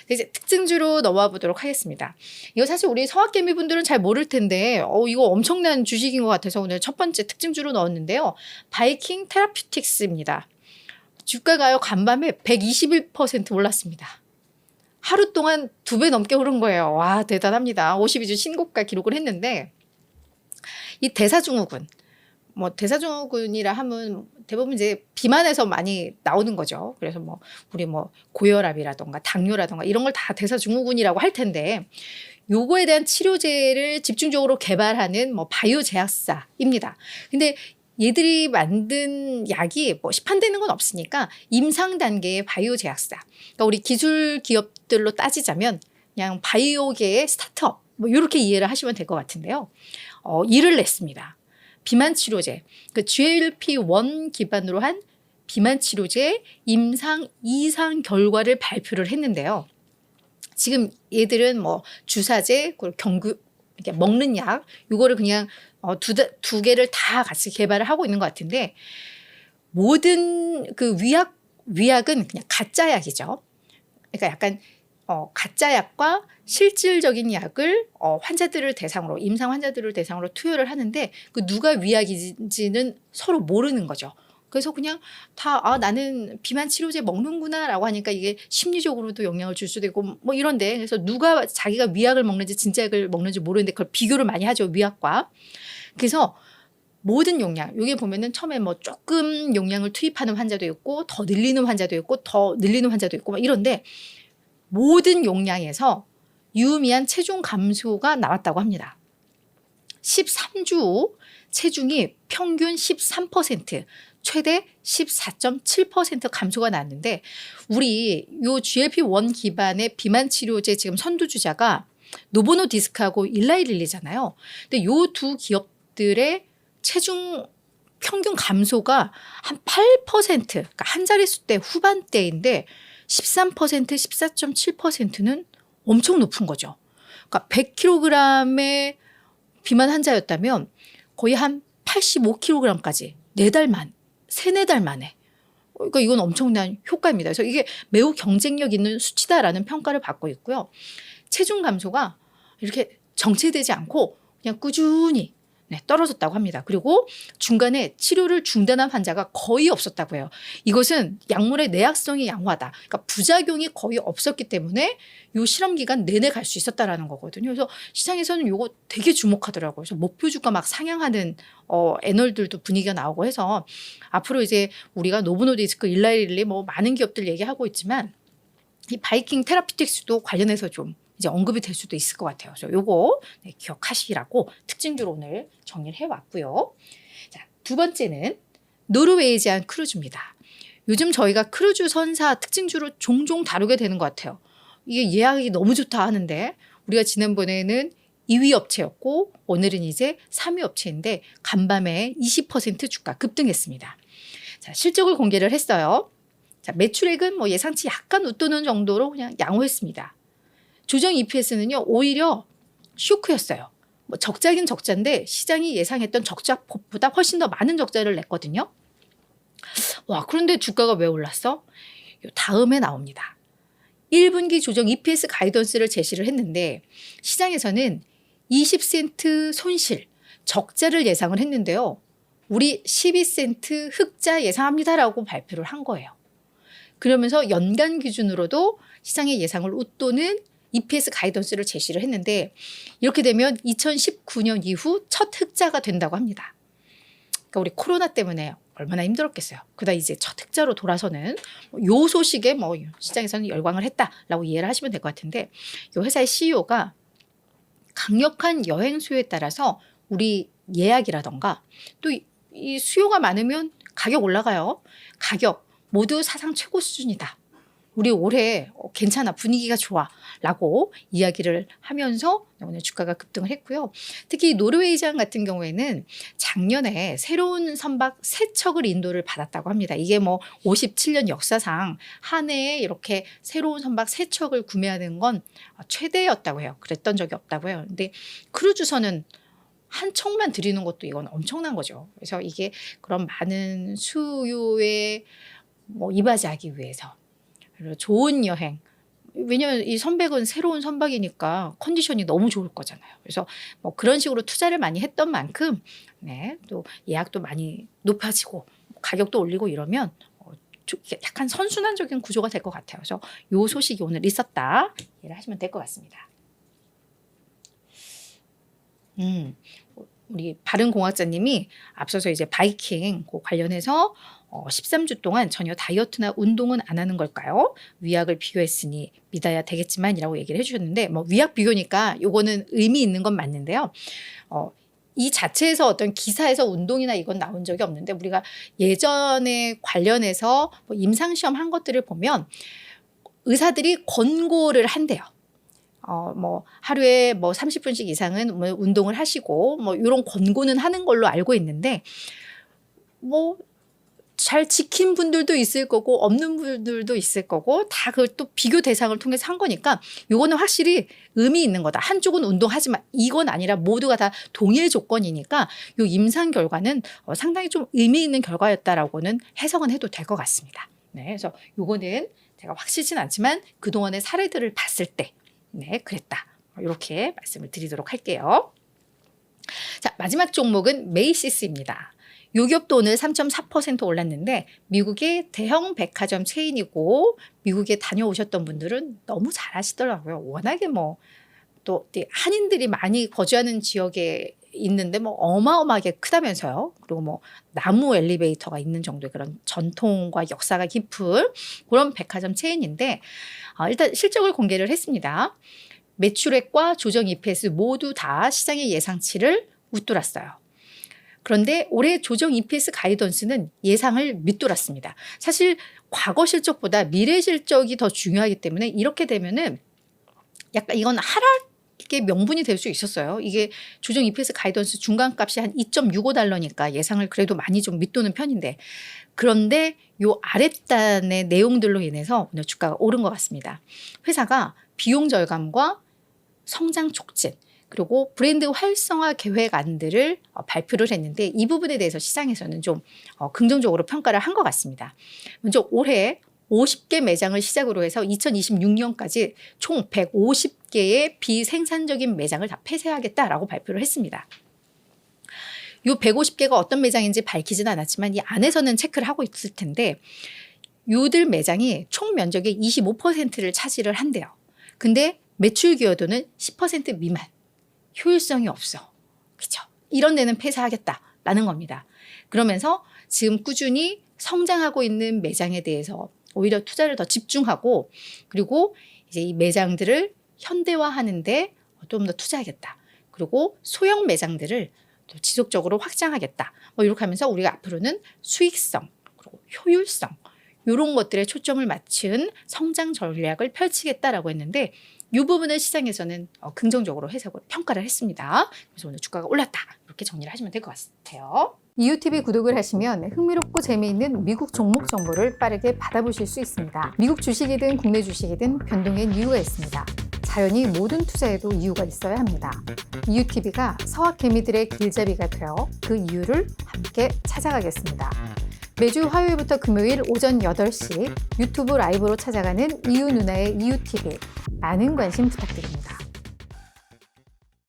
이제 특징주로 넘어와 보도록 하겠습니다. 이거 사실 우리 성악개미 분들은 잘 모를 텐데 이거 엄청난 주식인 것 같아서 오늘 첫 번째 특징주로 넣었는데요. 바이킹 테라퓨틱스입니다. 주가가요 간밤에 121% 올랐습니다. 하루 동안 2배 넘게 오른 거예요. 와, 대단합니다. 52주 신고가 기록을 했는데, 이 대사증후군, 대사증후군이라 하면 대부분 이제 비만에서 많이 나오는 거죠. 그래서 우리 고혈압이라던가 당뇨라던가 이런 걸 다 대사증후군이라고 할 텐데, 요거에 대한 치료제를 집중적으로 개발하는 바이오 제약사입니다. 근데 얘들이 만든 약이 시판되는 건 없으니까 임상 단계의 바이오 제약사. 그러니까 우리 기술 기업들로 따지자면 그냥 바이오계의 스타트업 이렇게 이해를 하시면 될 것 같은데요. 이를 냈습니다. 비만 치료제, 그 GLP-1 기반으로 한 비만 치료제 임상 2상 결과를 발표를 했는데요. 지금 얘들은 주사제, 경구 이렇게 먹는 약, 이거를 그냥 두 개를 다 같이 개발을 하고 있는 것 같은데, 모든 그 위약은 그냥 가짜 약이죠. 그러니까 약간 가짜 약과 실질적인 약을 환자들을 대상으로, 임상 환자들을 대상으로 투여를 하는데, 그 누가 위약인지는 서로 모르는 거죠. 그래서 그냥 다 나는 비만 치료제 먹는구나 라고 하니까 이게 심리적으로도 영향을 줄 수도 있고 이런데, 그래서 누가 자기가 위약을 먹는지 진짜 약을 먹는지 모르는데 그걸 비교를 많이 하죠, 위약과. 그래서 모든 용량, 여기 보면은 처음에 조금 용량을 투입하는 환자도 있고 더 늘리는 환자도 있고 더 늘리는 환자도 있고 이런데, 모든 용량에서 유의미한 체중 감소가 나왔다고 합니다. 13주 체중이 평균 13%, 최대 14.7% 감소가 나왔는데, 우리 요 GLP-1 기반의 비만 치료제 지금 선두주자가 노보노디스크하고 일라이릴리잖아요. 근데 요 두 기업들의 체중 평균 감소가 한 8%, 그러니까 한 자릿수 대 후반대인데 13%, 14.7%는 엄청 높은 거죠. 그러니까 100kg의 비만 환자였다면 거의 한 85kg까지 3-4달 만에. 그러니까 이건 엄청난 효과입니다. 그래서 이게 매우 경쟁력 있는 수치다라는 평가를 받고 있고요. 체중 감소가 이렇게 정체되지 않고 그냥 꾸준히 떨어졌다고 합니다. 그리고 중간에 치료를 중단한 환자가 거의 없었다고 해요. 이것은 약물의 내약성이 양호하다. 그러니까 부작용이 거의 없었기 때문에 이 실험 기간 내내 갈 수 있었다라는 거거든요. 그래서 시장에서는 이거 되게 주목하더라고요. 그래서 목표 주가 막 상향하는 애널들도 분위기가 나오고 해서, 앞으로 이제 우리가 노보노디스크, 일라이릴리 많은 기업들 얘기하고 있지만 이 바이킹 테라피틱스도 관련해서 좀 이제 언급이 될 수도 있을 것 같아요. 그래서 요거 기억하시라고 특징주로 오늘 정리를 해왔고요. 자, 두 번째는 노르웨이지안 크루즈입니다. 요즘 저희가 크루즈 선사 특징주로 종종 다루게 되는 것 같아요. 이게 예약이 너무 좋다 하는데, 우리가 지난번에는 2위 업체였고 오늘은 이제 3위 업체인데 간밤에 20% 주가 급등했습니다. 자, 실적을 공개를 했어요. 자, 매출액은 예상치 약간 웃도는 정도로 그냥 양호했습니다. 조정 EPS는요 오히려 쇼크였어요. 적자긴 적자인데 시장이 예상했던 적자폭보다 훨씬 더 많은 적자를 냈거든요. 와, 그런데 주가가 왜 올랐어? 다음에 나옵니다. 1분기 조정 EPS 가이던스를 제시를 했는데 시장에서는 20센트 손실, 적자를 예상을 했는데요. 우리 12센트 흑자 예상합니다라고 발표를 한 거예요. 그러면서 연간 기준으로도 시장의 예상을 웃도는 EPS 가이던스를 제시를 했는데, 이렇게 되면 2019년 이후 첫 흑자가 된다고 합니다. 그러니까 우리 코로나 때문에 얼마나 힘들었겠어요. 그러다 이제 첫 흑자로 돌아서는 요 소식에 시장에서는 열광을 했다라고 이해를 하시면 될 것 같은데, 이 회사의 CEO가 강력한 여행 수요에 따라서 우리 예약이라던가 또 이 수요가 많으면 가격 올라가요. 가격 모두 사상 최고 수준이다. 우리 올해 괜찮아, 분위기가 좋아 라고 이야기를 하면서 오늘 주가가 급등을 했고요. 특히 노르웨이장 같은 경우에는 작년에 새로운 선박 3척을 인도를 받았다고 합니다. 이게 57년 역사상 한 해에 이렇게 새로운 선박 3척을 구매하는 건 최대였다고 해요. 그랬던 적이 없다고 해요. 근데 크루즈선은 한 척만 들이는 것도 이건 엄청난 거죠. 그래서 이게 그런 많은 수요에 이바지하기 위해서, 그리고 좋은 여행, 왜냐면 이 선박은 새로운 선박이니까 컨디션이 너무 좋을 거잖아요. 그래서 뭐 그런 식으로 투자를 많이 했던 만큼 네, 또 예약도 많이 높아지고 가격도 올리고 이러면 약간 선순환적인 구조가 될 것 같아요. 그래서 요 소식이 오늘 있었다. 이해를 하시면 될 것 같습니다. 우리 바른공학자님이 앞서서 이제 바이킹 관련해서 13주 동안 전혀 다이어트나 운동은 안 하는 걸까요? 위약을 비교했으니 믿어야 되겠지만이라고 얘기를 해주셨는데 뭐 위약 비교니까 요거는 의미 있는 건 맞는데요. 이 자체에서 어떤 기사에서 운동이나 이건 나온 적이 없는데 우리가 예전에 관련해서 뭐 임상시험 한 것들을 보면 의사들이 권고를 한대요. 뭐 하루에 뭐 30분씩 이상은 뭐 운동을 하시고 뭐 이런 권고는 하는 걸로 알고 있는데 뭐 잘 지킨 분들도 있을 거고 없는 분들도 있을 거고 다 그걸 또 비교 대상을 통해서 한 거니까 요거는 확실히 의미 있는 거다. 한쪽은 운동하지만 이건 아니라 모두가 다 동일 조건이니까 요 임상 결과는 상당히 좀 의미 있는 결과였다라고는 해석은 해도 될 것 같습니다. 네, 그래서 요거는 제가 확실치는 않지만 그동안의 사례들을 봤을 때 네, 그랬다. 이렇게 말씀을 드리도록 할게요. 자, 마지막 종목은 메이시스입니다. 요 기업도 오늘 3.4% 올랐는데 미국의 대형 백화점 체인이고 미국에 다녀오셨던 분들은 너무 잘 아시더라고요. 워낙에 뭐 또 한인들이 많이 거주하는 지역에 있는데 뭐 어마어마하게 크다면서요. 그리고 뭐 나무 엘리베이터가 있는 정도의 그런 전통과 역사가 깊은 그런 백화점 체인인데 일단 실적을 공개를 했습니다. 매출액과 조정 EPS 모두 다 시장의 예상치를 웃돌았어요. 그런데 올해 조정 EPS 가이던스는 예상을 밑돌았습니다. 사실 과거 실적보다 미래 실적이 더 중요하기 때문에 이렇게 되면은 약간 이건 하락의 명분이 될 수 있었어요. 이게 조정 EPS 가이던스 중간값이 한 2.65달러니까 예상을 그래도 많이 좀 밑도는 편인데 그런데 요 아랫단의 내용들로 인해서 오늘 주가가 오른 것 같습니다. 회사가 비용 절감과 성장 촉진 그리고 브랜드 활성화 계획안들을 발표를 했는데 이 부분에 대해서 시장에서는 좀 긍정적으로 평가를 한 것 같습니다. 먼저 올해 50개 매장을 시작으로 해서 2026년까지 총 150개의 비생산적인 매장을 다 폐쇄하겠다라고 발표를 했습니다. 이 150개가 어떤 매장인지 밝히지는 않았지만 이 안에서는 체크를 하고 있을 텐데 요들 매장이 총 면적의 25%를 차지를 한대요. 근데 매출 기여도는 10% 미만. 효율성이 없어. 그렇죠? 이런 데는 폐쇄하겠다라는 겁니다. 그러면서 지금 꾸준히 성장하고 있는 매장에 대해서 오히려 투자를 더 집중하고 그리고 이제 이 매장들을 현대화하는데 좀 더 투자하겠다. 그리고 소형 매장들을 또 지속적으로 확장하겠다. 뭐 이렇게 하면서 우리가 앞으로는 수익성 그리고 효율성 이런 것들에 초점을 맞춘 성장 전략을 펼치겠다라고 했는데 이 부분을 시장에서는 긍정적으로 해석을 평가를 했습니다. 그래서 오늘 주가가 올랐다. 이렇게 정리를 하시면 될 것 같아요. 이유TV 구독을 하시면 흥미롭고 재미있는 미국 종목 정보를 빠르게 받아보실 수 있습니다. 미국 주식이든 국내 주식이든 변동엔 이유가 있습니다. 자연히 모든 투자에도 이유가 있어야 합니다. 이유TV가 서학개미들의 길잡이가 되어 그 이유를 함께 찾아가겠습니다. 매주 화요일부터 금요일 오전 8시 유튜브 라이브로 찾아가는 이유 누나의 이유TV 많은 관심 부탁드립니다.